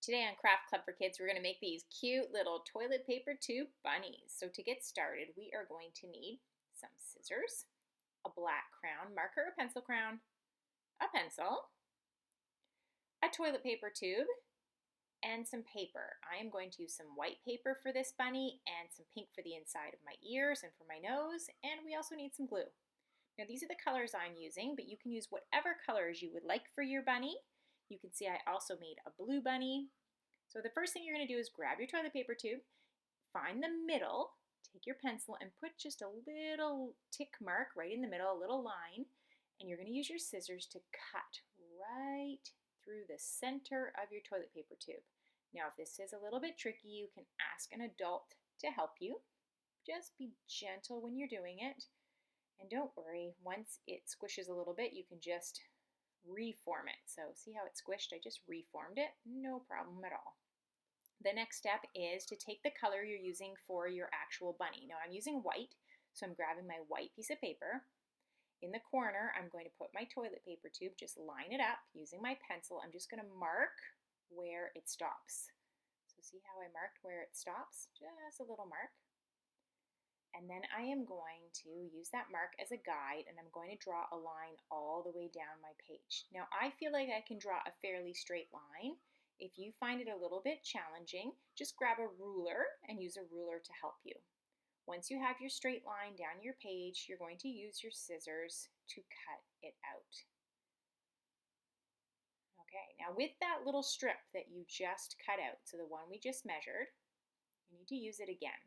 Today on Craft Club for Kids, we're going to make these cute little toilet paper tube bunnies. So to get started, we are going to need some scissors, a black crown marker or pencil crown, a pencil, a toilet paper tube, and some paper. I am going to use some white paper for this bunny and some pink for the inside of my ears and for my nose, and we also need some glue. Now these are the colors I'm using, but you can use whatever colors you would like for your bunny. You can see I also made a blue bunny. So the first thing you're going to do is grab your toilet paper tube, find the middle, take your pencil and put just a little tick mark right in the middle, a little line, and you're going to use your scissors to cut right through the center of your toilet paper tube. Now if this is a little bit tricky, you can ask an adult to help you. Just be gentle when you're doing it. And don't worry, once it squishes a little bit, you can just reform it. So see how it squished? I just reformed it. No problem at all. The next step is to take the color you're using for your actual bunny. Now I'm using white, so I'm grabbing my white piece of paper. In the corner, I'm going to put my toilet paper tube, just line it up using my pencil. I'm just going to mark where it stops. So see how I marked where it stops? Just a little mark. And then I am going to use that mark as a guide, and I'm going to draw a line all the way down my page. Now I feel like I can draw a fairly straight line. If you find it a little bit challenging, just grab a ruler and use a ruler to help you. Once you have your straight line down your page, you're going to use your scissors to cut it out. Okay, now with that little strip that you just cut out, so the one we just measured, you need to use it again.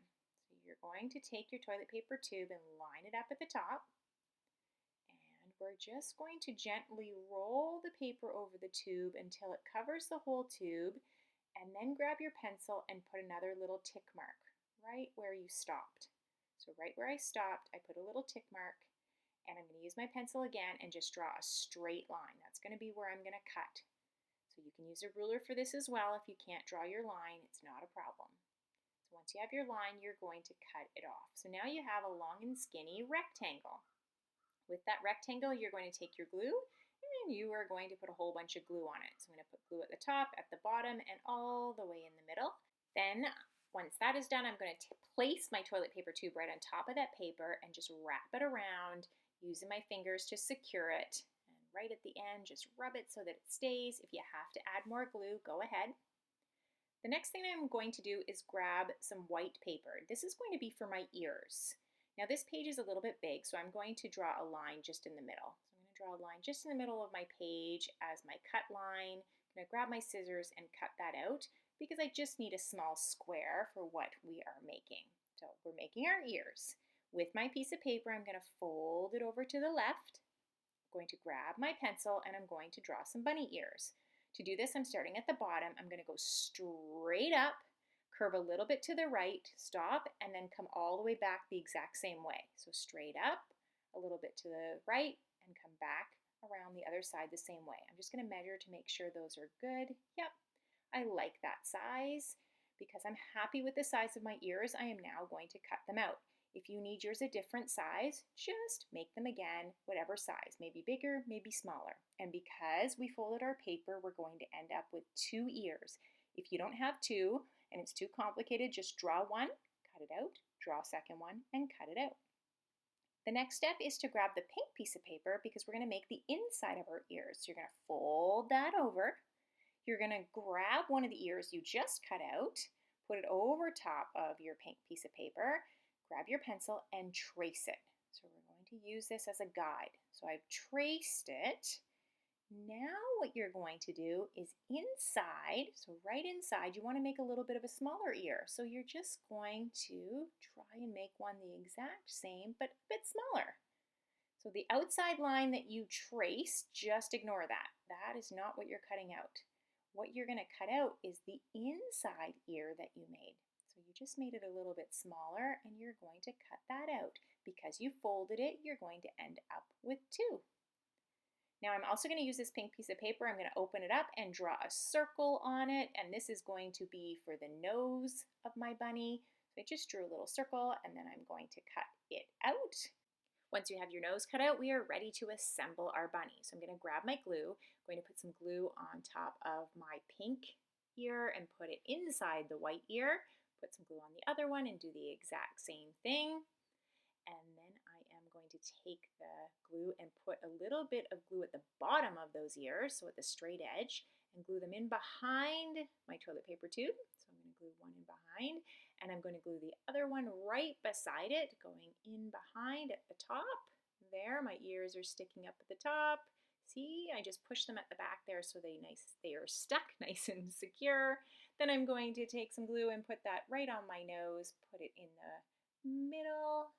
You're going to take your toilet paper tube and line it up at the top. And we're just going to gently roll the paper over the tube until it covers the whole tube. And then grab your pencil and put another little tick mark right where you stopped. So right where I stopped, I put a little tick mark. And I'm going to use my pencil again and just draw a straight line. That's going to be where I'm going to cut. So you can use a ruler for this as well. If you can't draw your line, it's not a problem. Once you have your line, you're going to cut it off. So now you have a long and skinny rectangle. With that rectangle, you're going to take your glue and you are going to put a whole bunch of glue on it. So I'm going to put glue at the top, at the bottom, and all the way in the middle. Then once that is done, I'm going to place my toilet paper tube right on top of that paper and just wrap it around using my fingers to secure it. And right at the end, just rub it so that it stays. If you have to add more glue, go ahead. The next thing I'm going to do is grab some white paper. This is going to be for my ears. Now this page is a little bit big, so I'm going to draw a line just in the middle. So I'm going to draw a line just in the middle of my page as my cut line. I'm going to grab my scissors and cut that out because I just need a small square for what we are making. So we're making our ears. With my piece of paper, I'm going to fold it over to the left. I'm going to grab my pencil and I'm going to draw some bunny ears. To do this, I'm starting at the bottom. I'm going to go straight up, curve a little bit to the right, stop, and then come all the way back the exact same way. So straight up, a little bit to the right, and come back around the other side the same way. I'm just going to measure to make sure those are good. Yep, I like that size. Because I'm happy with the size of my ears, I am now going to cut them out. If you need yours a different size, just make them again, whatever size, maybe bigger, maybe smaller. And because we folded our paper, we're going to end up with 2 ears. If you don't have 2 and it's too complicated, just draw one, cut it out, draw a second one, and cut it out. The next step is to grab the pink piece of paper because we're going to make the inside of our ears. So you're going to fold that over. You're going to grab one of the ears you just cut out, put it over top of your pink piece of paper, grab your pencil and trace it. So we're going to use this as a guide. So I've traced it. Now what you're going to do is inside, so right inside, you want to make a little bit of a smaller ear. So you're just going to try and make one the exact same, but a bit smaller. So the outside line that you traced, just ignore that. That is not what you're cutting out. What you're going to cut out is the inside ear that you made. So you just made it a little bit smaller and you're going to cut that out. Because you folded it, you're going to end up with 2. Now I'm also going to use this pink piece of paper. I'm going to open it up and draw a circle on it. And this is going to be for the nose of my bunny. So I just drew a little circle and then I'm going to cut it out. Once you have your nose cut out, we are ready to assemble our bunny. So I'm going to grab my glue. I'm going to put some glue on top of my pink ear and put it inside the white ear. Put some glue on the other one and do the exact same thing. And then I am going to take the glue and put a little bit of glue at the bottom of those ears, so at the straight edge, and glue them in behind my toilet paper tube. So I'm going to glue one in behind, and I'm going to glue the other one right beside it, going in behind at the top. There, my ears are sticking up at the top. See, I just push them at the back there so they are stuck nice and secure. Then I'm going to take some glue and put that right on my nose, put it in the middle,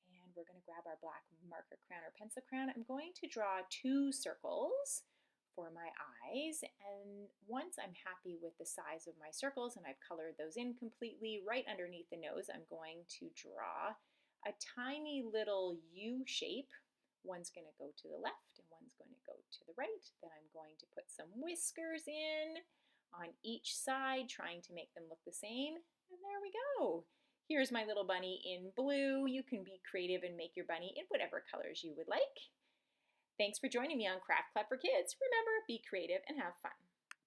and we're going to grab our black marker crayon or pencil crayon. I'm going to draw 2 circles for my eyes, and once I'm happy with the size of my circles and I've colored those in completely, right underneath the nose I'm going to draw a tiny little U shape. One's going to go to the left and one's going to go to the right. Then I'm going to put some whiskers in on each side, trying to make them look the same, and there we go. Here's my little bunny in blue. You can be creative and make your bunny in whatever colors you would like. Thanks for joining me on Craft Club for Kids. Remember, be creative and have fun.